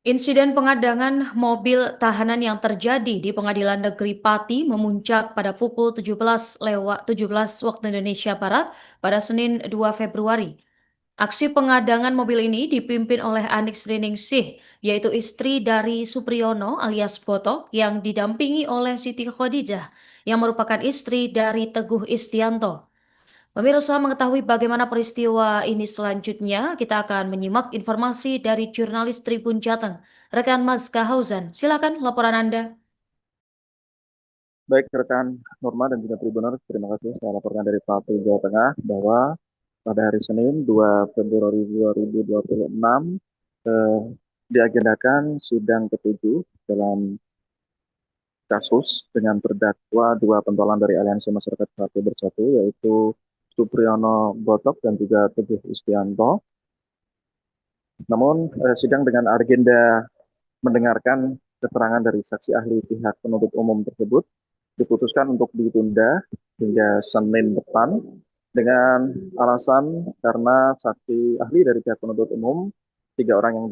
Insiden pengadangan mobil tahanan yang terjadi di Pengadilan Negeri Pati memuncak pada pukul 17 waktu Indonesia Barat pada Senin 2 Februari. Aksi pengadangan mobil ini dipimpin oleh Anix Riningsih, yaitu istri dari Supriyono alias Botok yang didampingi oleh Siti Khadijah, yang merupakan istri dari Teguh Istianto. Pemirsa mengetahui bagaimana peristiwa ini selanjutnya, kita akan menyimak informasi dari jurnalis Tribun Jateng, rekan Mas Kahauzan. Silakan laporan Anda. Baik rekan Norma dan juga Tribuners, terima kasih. Saya laporkan dari Pati, Jawa Tengah bahwa pada hari Senin 2 Februari 2026 diagendakan sidang ketujuh dalam kasus dengan terdakwa dua pentolan dari Aliansi Masyarakat Pati Bersatu, yaitu Supriyono Botok dan juga Teguh Istianto. Namun sidang dengan agenda mendengarkan keterangan dari saksi ahli pihak penuntut umum tersebut diputuskan untuk ditunda hingga Senin depan dengan alasan karena saksi ahli dari pihak penuntut umum, 3 orang yang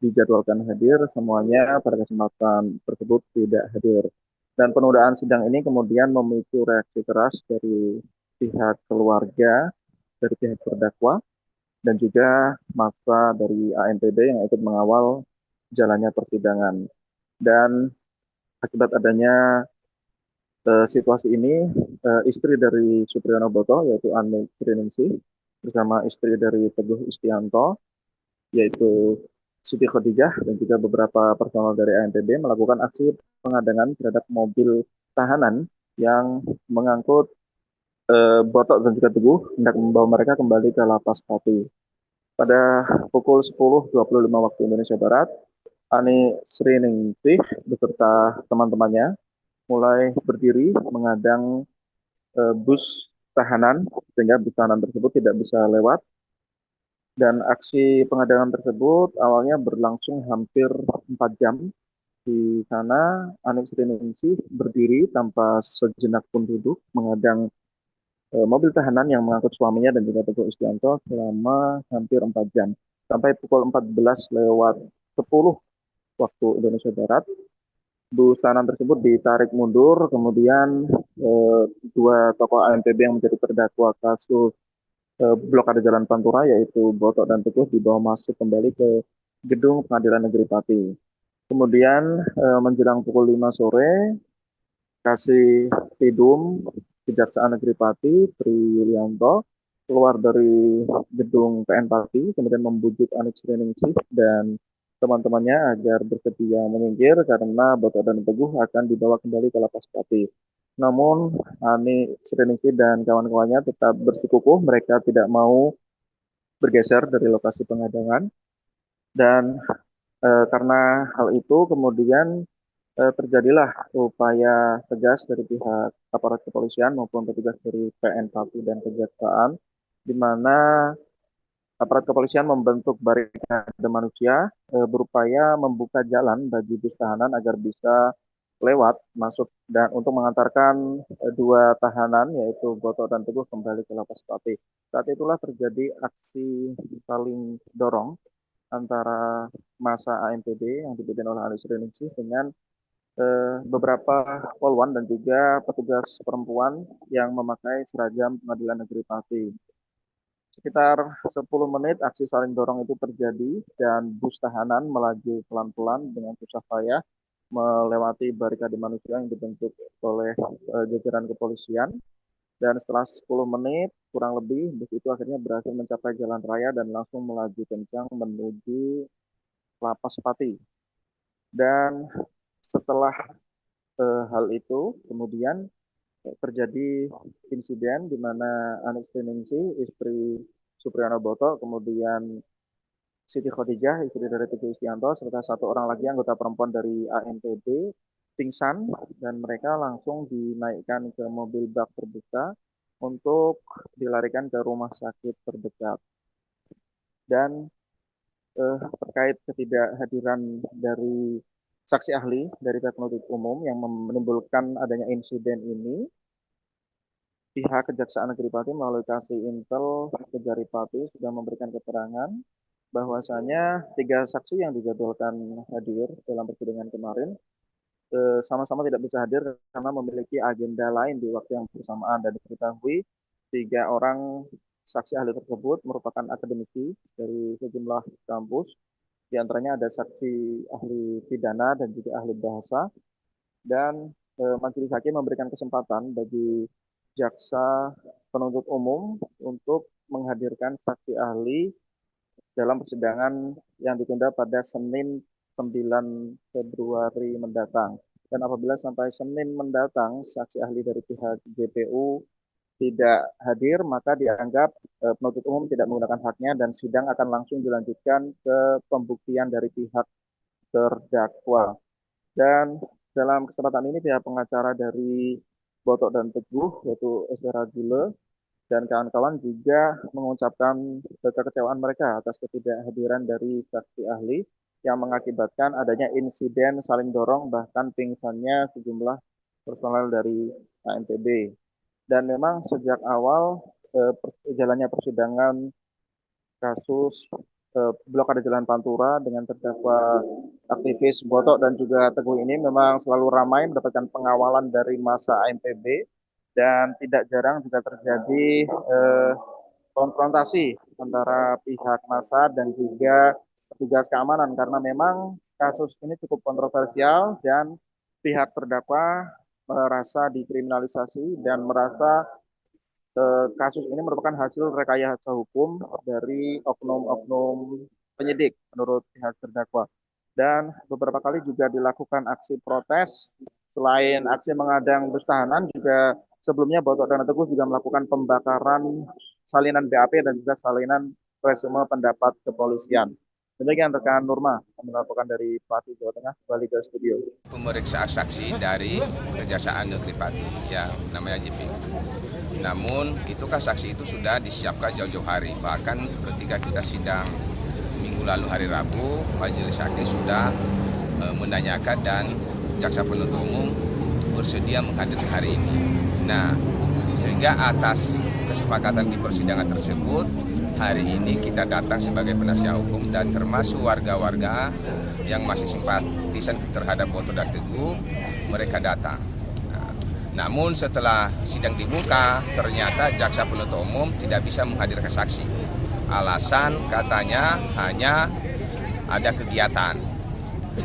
dijadwalkan hadir, semuanya pada kesempatan tersebut tidak hadir. Dan penundaan sidang ini kemudian memicu reaksi keras dari pihak keluarga, dari pihak terdakwa, dan juga massa dari ANPB yang ikut mengawal jalannya persidangan. Dan akibat adanya situasi ini, istri dari Supriyono Boto, yaitu Ani Triningsih, bersama istri dari Teguh Istianto, yaitu Siti Khadijah, dan juga beberapa personel dari ANPB melakukan aksi pengadangan terhadap mobil tahanan yang mengangkut Botok dan juga Teguh, hendak membawa mereka kembali ke Lapas Pati. Pada pukul 10.25 waktu Indonesia Barat, Ani Sriningsih beserta teman-temannya mulai berdiri mengadang bus tahanan sehingga bus tahanan tersebut tidak bisa lewat, dan aksi pengadangan tersebut awalnya berlangsung hampir 4 jam. Di sana Ani Sriningsih berdiri tanpa sejenak pun duduk mengadang mobil tahanan yang mengangkut suaminya dan juga Teguh Istianto selama hampir 4 jam. Sampai pukul 14:10 waktu Indonesia Barat, bus tahanan tersebut ditarik mundur, kemudian dua tokoh ANPB yang menjadi terdakwa kasus blokade Jalan Pantura, yaitu Botok dan Teguh, dibawa masuk kembali ke gedung Pengadilan Negeri Pati. Kemudian menjelang pukul 5 sore, Kasih Tidum Kejaksaan Negeri Pati, Tri Yulianto, keluar dari gedung PN Pati, kemudian membujuk Anix Riningsih dan teman-temannya agar bersedia menyingkir karena Botok dan Teguh akan dibawa kembali ke Lapas Pati. Namun Ani Sriningsih dan kawan-kawannya tetap bersikukuh, mereka tidak mau bergeser dari lokasi pengadangan. Dan karena hal itu kemudian terjadilah upaya tegas dari pihak aparat kepolisian maupun petugas dari PN Pati dan Kejaksaan, di mana aparat kepolisian membentuk barikade manusia berupaya membuka jalan bagi bus tahanan agar bisa lewat masuk dan untuk mengantarkan dua tahanan yaitu Boto dan Teguh kembali ke Lapas Pati. Saat itulah terjadi aksi saling dorong antara massa ANPB yang dipimpin oleh Ali Sriningsih dengan beberapa polwan dan juga petugas perempuan yang memakai seragam Pengadilan Negeri Pati. Sekitar 10 menit aksi saling dorong itu terjadi dan bus tahanan melaju pelan-pelan dengan susah payah melewati barikade manusia yang dibentuk oleh jajaran kepolisian. Dan setelah 10 menit kurang lebih, bus itu akhirnya berhasil mencapai jalan raya dan langsung melaju kencang menuju Lapas Pati. Dan setelah hal itu, kemudian terjadi insiden di mana Anix Riningsih, istri Supriyono Boto, kemudian Siti Khadijah, istri dari Teguh Istianto, serta satu orang lagi anggota perempuan dari ANPB, pingsan, dan mereka langsung dinaikkan ke mobil bak terbuka untuk dilarikan ke rumah sakit terdekat. Dan terkait ketidakhadiran dari saksi ahli dari pihak penuntut umum yang menimbulkan adanya insiden ini, pihak Kejaksaan Negeri Pati melalui Kasih Intel Kejari Pati sudah memberikan keterangan bahwasanya 3 saksi yang dijadwalkan hadir dalam persidangan kemarin sama-sama tidak bisa hadir karena memiliki agenda lain di waktu yang bersamaan, dan diketahui 3 orang saksi ahli tersebut merupakan akademisi dari sejumlah kampus. Di antaranya ada saksi ahli pidana dan juga ahli bahasa, dan majelis hakim memberikan kesempatan bagi jaksa penuntut umum untuk menghadirkan saksi ahli dalam persidangan yang ditunda pada Senin 9 Februari mendatang. Dan apabila sampai Senin mendatang saksi ahli dari pihak JPU tidak hadir, maka dianggap penuntut umum tidak menggunakan haknya dan sidang akan langsung dilanjutkan ke pembuktian dari pihak terdakwa. Dan dalam kesempatan ini pihak pengacara dari Botok dan Teguh, yaitu Estera Gule dan kawan-kawan, juga mengucapkan kekecewaan mereka atas ketidakhadiran dari saksi ahli yang mengakibatkan adanya insiden saling dorong bahkan pingsannya sejumlah personel dari ANPB. Dan memang sejak awal jalannya persidangan kasus blokade Jalan Pantura dengan terdakwa aktivis Botok dan juga Teguh ini memang selalu ramai mendapatkan pengawalan dari masa ANPB, dan tidak jarang juga terjadi konfrontasi antara pihak massa dan juga petugas keamanan, karena memang kasus ini cukup kontroversial dan pihak terdakwa merasa dikriminalisasi dan merasa kasus ini merupakan hasil rekayasa hukum dari oknum-oknum penyidik menurut pihak terdakwa. Dan beberapa kali juga dilakukan aksi protes. Selain aksi mengadang bus tahanan, juga sebelumnya Botok dan Teguh juga melakukan pembakaran salinan BAP dan juga salinan resume pendapat kepolisian. Demikian rekan Nurma, kami melaporkan dari Pati, Jawa Tengah, kembali ke studio. Pemeriksaan saksi dari Kejaksaan Negeri Pati, ya namanya JP. Namun itu kan saksi itu sudah disiapkan jauh-jauh hari. Bahkan ketika kita sidang minggu lalu hari Rabu, majelis hakim sudah menanyakan dan jaksa penuntut umum bersedia menghadiri hari ini. Nah, sehingga atas kesepakatan di persidangan tersebut, hari ini kita datang sebagai penasihat hukum dan termasuk warga-warga yang masih simpatisan terhadap Botok dan Teguh, mereka datang. Namun setelah sidang dibuka, ternyata jaksa penuntut umum tidak bisa menghadirkan saksi. Alasan katanya hanya ada kegiatan.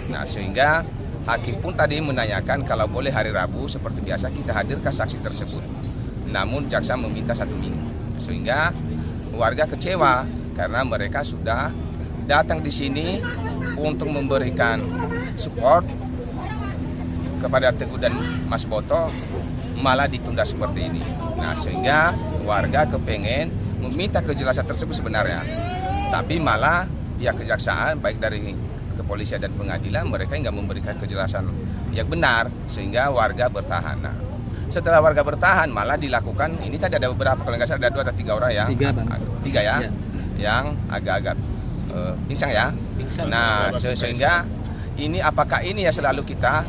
Nah, sehingga hakim pun tadi menanyakan kalau boleh hari Rabu seperti biasa kita hadirkan saksi tersebut. Namun jaksa meminta 1 minggu. Sehingga warga kecewa karena mereka sudah datang di sini untuk memberikan support kepada Teguh dan Mas Botok, malah ditunda seperti ini. Nah, sehingga warga kepengen meminta kejelasan tersebut sebenarnya, tapi malah pihak kejaksaan baik dari kepolisian dan pengadilan mereka nggak memberikan kejelasan yang benar, sehingga warga bertahan. Nah, setelah warga bertahan malah dilakukan ini tadi ada beberapa, kalau nggak salah ada 2 atau 3 orang yang tiga ya, yang agak-agak pincang ya. Nah, sehingga ini apakah ini ya selalu kita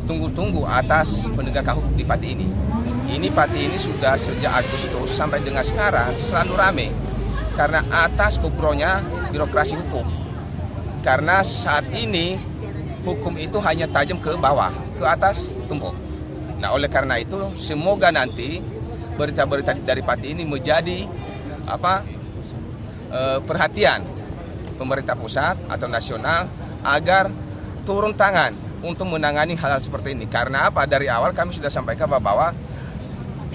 tunggu-tunggu atas penegakan hukum di Pati ini. Ini Pati ini sudah sejak Agustus sampai dengan sekarang selalu rame karena atas bobroknya birokrasi hukum. Karena saat ini hukum itu hanya tajam ke bawah, ke atas tumpuk. Nah, oleh karena itu semoga nanti berita-berita dari Pati ini menjadi perhatian pemerintah pusat atau nasional agar turun tangan untuk menangani hal-hal seperti ini. Karena apa? Dari awal kami sudah sampaikan bahwa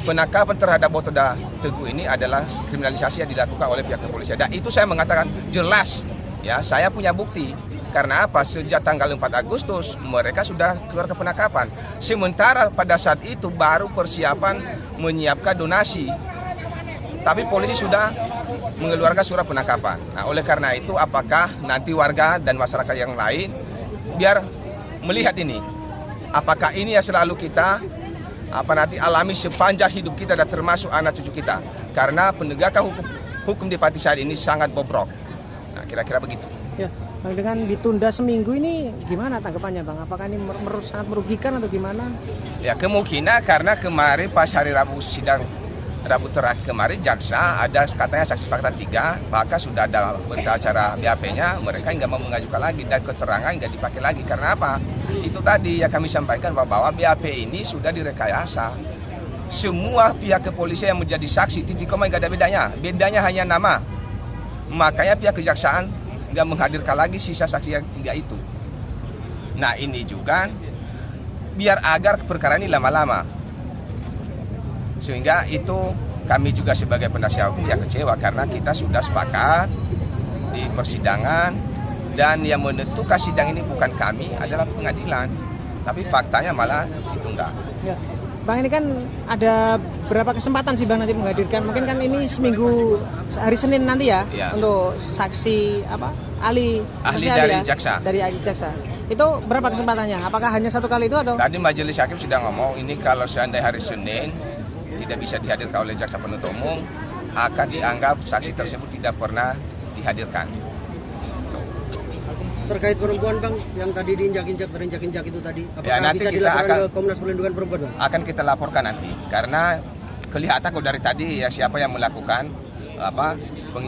penangkapan terhadap Botok dan Teguh ini adalah kriminalisasi yang dilakukan oleh pihak kepolisian. Dan itu saya mengatakan jelas, ya saya punya bukti. Karena apa? Sejak tanggal 4 Agustus mereka sudah keluar ke penangkapan. Sementara pada saat itu baru persiapan menyiapkan donasi. Tapi polisi sudah mengeluarkan surat penangkapan. Nah, oleh karena itu apakah nanti warga dan masyarakat yang lain biar melihat ini, apakah ini ya selalu kita nanti alami sepanjang hidup kita dan termasuk anak cucu kita, karena penegakan hukum di Pati saat ini sangat bobrok. Nah, kira-kira begitu. Ya, Bang, dengan ditunda seminggu ini gimana tanggapannya, Bang? Apakah ini sangat merugikan atau gimana? Ya, kemungkinan karena kemarin pas hari Rabu sidang Rabu terakhir kemarin jaksa ada katanya saksi fakta 3, bahkan sudah ada berita acara BAP-nya, mereka nggak mau mengajukan lagi dan keterangan nggak dipakai lagi. Karena apa? Itu tadi ya kami sampaikan bahwa BAP ini sudah direkayasa. Semua pihak kepolisian yang menjadi saksi titik koma nggak ada bedanya hanya nama. Makanya pihak kejaksaan nggak menghadirkan lagi sisa saksi yang 3 itu. Nah ini juga biar agar perkara ini lama-lama. Sehingga itu kami juga sebagai penasihat hukum yang kecewa karena kita sudah sepakat di persidangan dan yang menentukan sidang ini bukan kami, adalah pengadilan. Tapi faktanya malah ditunda. Ya. Bang, ini kan ada berapa kesempatan sih Bang nanti menghadirkan? Mungkin kan ini seminggu hari Senin nanti ya, Ya. untuk saksi ahli Dari ya? jaksa. Dari ahli jaksa. Itu berapa kesempatannya? Apakah hanya 1 kali itu atau? Tadi majelis hakim sudah ngomong ini kalau seandainya hari Senin tidak bisa dihadirkan oleh jaksa penuntut umum, akan dianggap saksi tersebut tidak pernah dihadirkan. Terkait perempuan Bang, yang tadi terinjak-injak itu tadi, apakah Ya, nanti bisa kita dilaporkan akan- ke Komnas Perlindungan Perempuan Bang? Akan kita laporkan nanti karena kelihatan kalau dari tadi ya siapa yang melakukan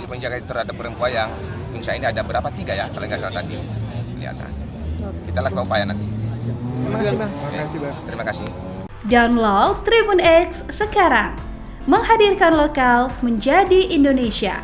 penjagaan terhadap perempuan yang misalnya ini ada berapa 3 ya kalau nggak salah tadi kelihatan. Kita lakukan upaya nanti. Terima kasih Bang. Terima kasih. Download Tribun X sekarang, menghadirkan lokal menjadi Indonesia.